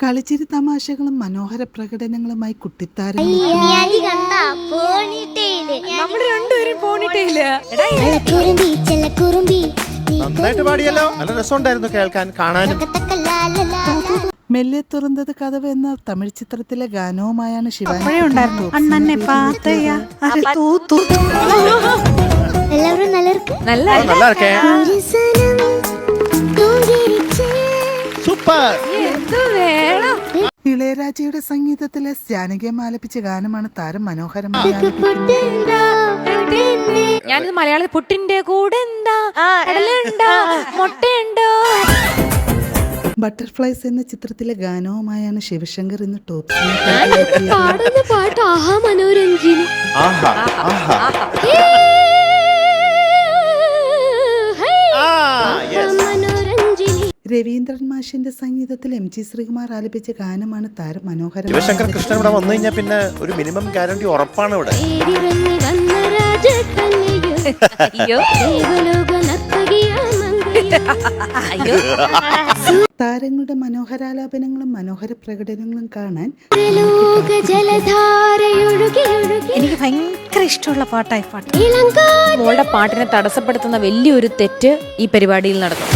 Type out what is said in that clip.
കളിച്ചിരി തമാശകളും മനോഹര പ്രകടനങ്ങളുമായി കുട്ടിത്താരം നന്നായിട്ട് പാടിയല്ലോ, നല്ല രസമുണ്ടായിരുന്നു കേൾക്കാൻ കാണാനും. മെല്ലെ തുറന്നത് കഥവ് എന്ന തമിഴ് ചിത്രത്തിലെ ഗാനവുമായാണ് ശിവാനി സൂപ്പർ. ഇളയരാജയുടെ സംഗീതത്തിലെ ജാനകിയം ആലപിച്ച ഗാനമാണ് താരം മനോഹരമായി ഞാനിത് മലയാളത്തിൽ പുട്ടിന്റെ കൂടെ എന്താ മുട്ടയുണ്ടോ. ബട്ടർഫ്ലൈസ് എന്ന ചിത്രത്തിലെ ഗാനവുമായാണ് ശിവശങ്കർ ഇന്ന് ടോപ്പ് പാട്ട് ആഹാ മനോരഞ്ജിനി. രവീന്ദ്രൻ മാഷിന്റെ സംഗീതത്തിൽ MG ശ്രീകുമാർ ആലപിച്ച ഗാനമാണ് താരം മനോഹരം. ശിവശങ്കർ കൃഷ്ണൻ ഇവിടെ വന്നു കഴിഞ്ഞാൽ പിന്നെ ഒരു മിനിമം ഗ്യാരണ്ടി ഉറപ്പാണ് ഇവിടെ. താരങ്ങളുടെ മനോഹരാലാപനങ്ങളും മനോഹര പ്രകടനങ്ങളും കാണാൻ എനിക്ക് ഭയങ്കര ഇഷ്ടമുള്ള പാട്ടായി പാട്ട്. മോളുടെ പാട്ടിനെ തടസ്സപ്പെടുത്തുന്ന വലിയൊരു തെറ്റ് ഈ പരിപാടിയിൽ നടന്നു.